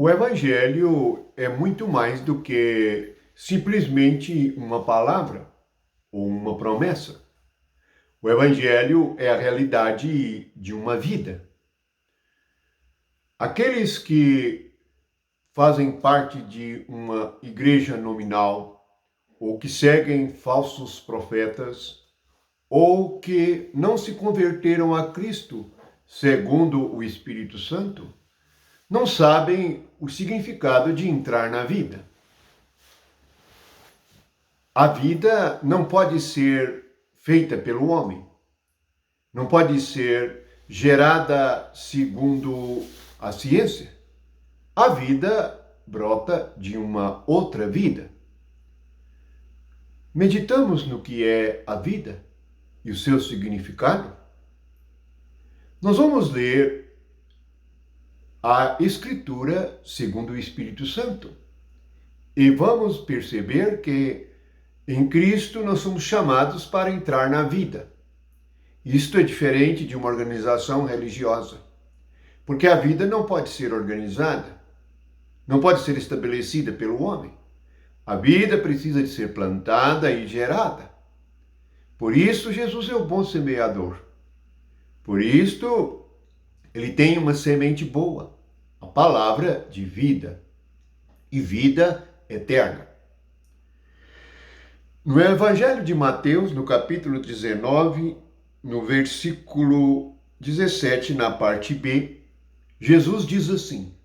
O Evangelho é muito mais do que simplesmente uma palavra ou uma promessa. O Evangelho é a realidade de uma vida. Aqueles que fazem parte de uma igreja nominal, ou que seguem falsos profetas, ou que não se converteram a Cristo segundo o Espírito Santo, não sabem o significado de entrar na vida. A vida não pode ser feita pelo homem, não pode ser gerada segundo a ciência. A vida brota de uma outra vida. Meditamos no que é a vida e o seu significado? Nós vamos ler a Escritura segundo o Espírito Santo e vamos perceber que em Cristo nós somos chamados para entrar na vida. Isto é diferente de uma organização religiosa, porque a vida não pode ser organizada, não pode ser estabelecida pelo homem. A vida precisa de ser plantada e gerada. Por isso Jesus é o bom semeador. Por isso ele tem uma semente boa, a palavra de vida e vida eterna. No Evangelho de Mateus, no capítulo 19, no versículo 17, na parte B, Jesus diz assim: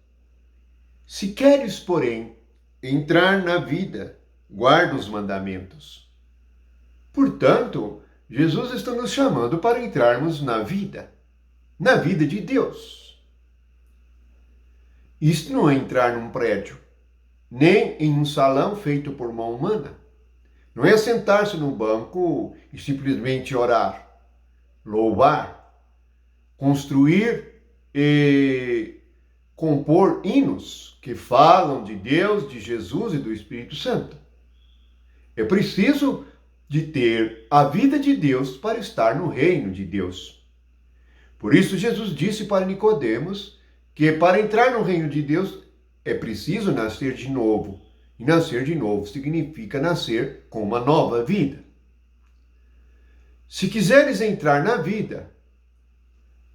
Se queres, porém, entrar na vida, guarda os mandamentos. Portanto, Jesus está nos chamando para entrarmos na vida de Deus. Isto não é entrar num prédio, nem em um salão feito por mão humana. Não é sentar-se no banco e simplesmente orar, louvar, construir e compor hinos que falam de Deus, de Jesus e do Espírito Santo. É preciso de ter a vida de Deus para estar no reino de Deus. Por isso Jesus disse para Nicodemos que para entrar no reino de Deus é preciso nascer de novo. E nascer de novo significa nascer com uma nova vida. Se quiseres entrar na vida,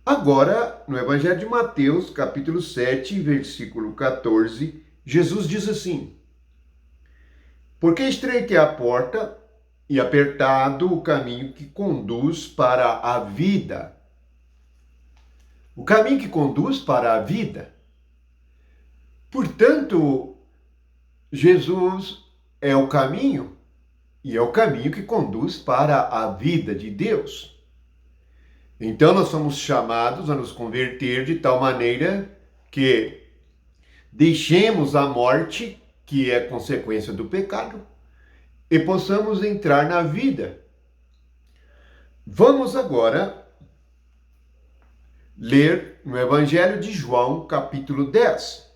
agora no Evangelho de Mateus, capítulo 7, versículo 14, Jesus diz assim: Porque estreita é a porta e apertado o caminho que conduz para a vida. O caminho que conduz para a vida. Portanto, Jesus é o caminho e é o caminho que conduz para a vida de Deus. Então nós somos chamados a nos converter de tal maneira que deixemos a morte, que é consequência do pecado, e possamos entrar na vida. Vamos agora ler no Evangelho de João, capítulo 10.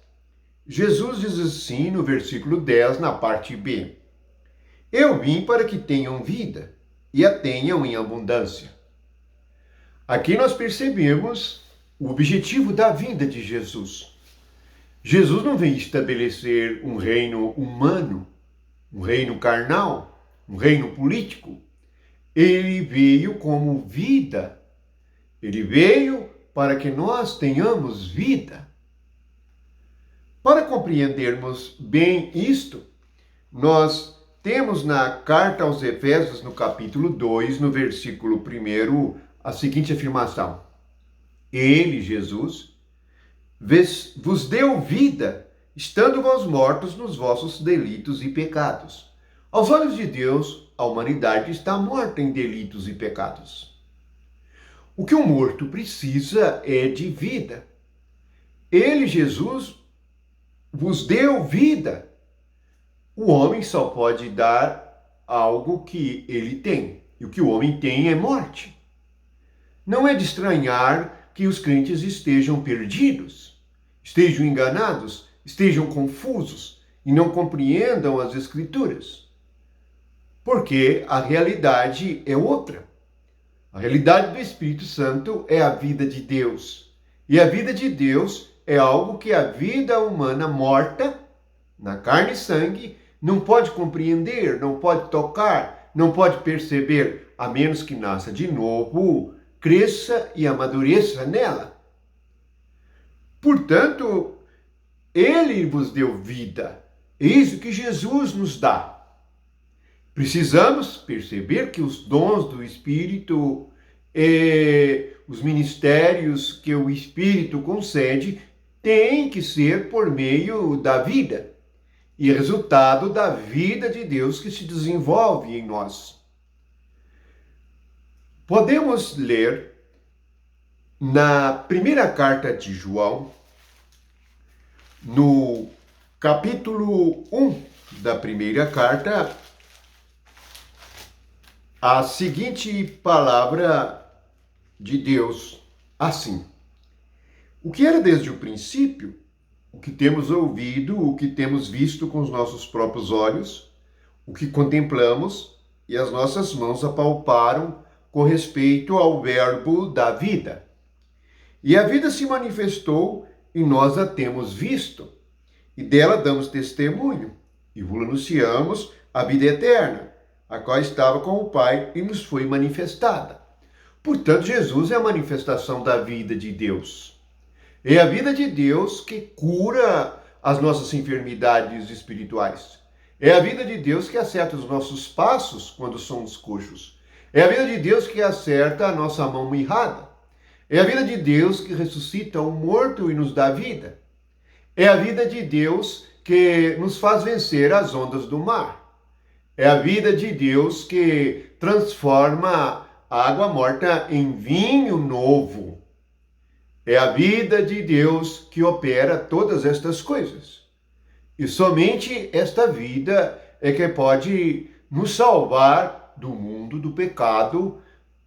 Jesus diz assim no versículo 10, na parte B: Eu vim para que tenham vida e a tenham em abundância. Aqui nós percebemos o objetivo da vinda de Jesus. Jesus não veio estabelecer um reino humano, um reino carnal, um reino político. Ele veio como vida. Ele veio para que nós tenhamos vida. Para compreendermos bem isto, nós temos na carta aos Efésios, no capítulo 2, no versículo 1, a seguinte afirmação: Ele, Jesus, vos deu vida, estando vós mortos nos vossos delitos e pecados. Aos olhos de Deus, a humanidade está morta em delitos e pecados. O que o morto precisa é de vida. Ele, Jesus, vos deu vida. O homem só pode dar algo que ele tem. E o que o homem tem é morte. Não é de estranhar que os crentes estejam perdidos, estejam enganados, estejam confusos e não compreendam as Escrituras. Porque a realidade é outra. A realidade do Espírito Santo é a vida de Deus. E a vida de Deus é algo que a vida humana morta, na carne e sangue, não pode compreender, não pode tocar, não pode perceber, a menos que nasça de novo, cresça e amadureça nela. Portanto, ele vos deu vida. Eis o que Jesus nos dá. Precisamos perceber que os dons do Espírito, os ministérios que o Espírito concede, têm que ser por meio da vida e resultado da vida de Deus que se desenvolve em nós. Podemos ler na primeira carta de João, no capítulo 1 da primeira carta, a seguinte palavra de Deus, assim: o que era desde o princípio, o que temos ouvido, o que temos visto com os nossos próprios olhos, o que contemplamos e as nossas mãos apalparam com respeito ao verbo da vida. E a vida se manifestou e nós a temos visto, e dela damos testemunho, e vos anunciamos a vida eterna, a qual estava com o Pai e nos foi manifestada. Portanto, Jesus é a manifestação da vida de Deus. É a vida de Deus que cura as nossas enfermidades espirituais. É a vida de Deus que acerta os nossos passos quando somos coxos. É a vida de Deus que acerta a nossa mão mirrada. É a vida de Deus que ressuscita o morto e nos dá vida. É a vida de Deus que nos faz vencer as ondas do mar. É a vida de Deus que transforma a água morta em vinho novo. É a vida de Deus que opera todas estas coisas. E somente esta vida é que pode nos salvar do mundo, do pecado,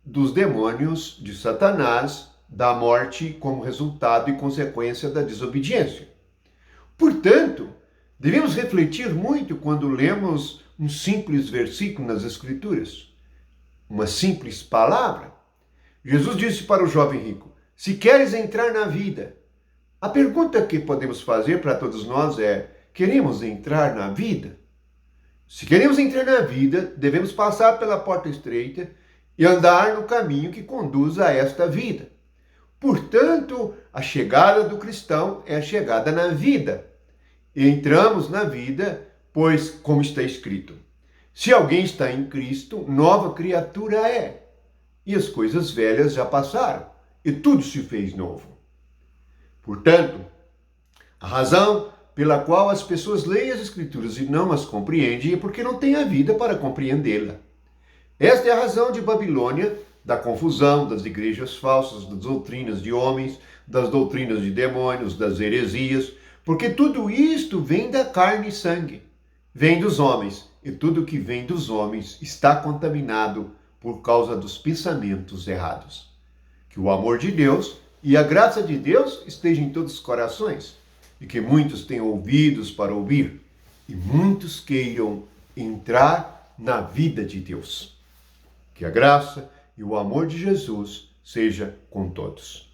dos demônios, de Satanás, da morte como resultado e consequência da desobediência. Portanto, devemos refletir muito quando lemos um simples versículo nas Escrituras, uma simples palavra. Jesus disse para o jovem rico: se queres entrar na vida. A pergunta que podemos fazer para todos nós é: queremos entrar na vida? Se queremos entrar na vida, devemos passar pela porta estreita e andar no caminho que conduz a esta vida. Portanto, a chegada do cristão é a chegada na vida. Entramos na vida, pois, como está escrito, se alguém está em Cristo, nova criatura é. E as coisas velhas já passaram, e tudo se fez novo. Portanto, a razão pela qual as pessoas leem as Escrituras e não as compreendem é porque não têm a vida para compreendê-la. Esta é a razão de Babilônia, da confusão, das igrejas falsas, das doutrinas de homens, das doutrinas de demônios, das heresias, porque tudo isto vem da carne e sangue, vem dos homens, e tudo que vem dos homens está contaminado por causa dos pensamentos errados. Que o amor de Deus e a graça de Deus estejam em todos os corações, e que muitos tenham ouvidos para ouvir, e muitos queiram entrar na vida de Deus. Que a graça e o amor de Jesus seja com todos.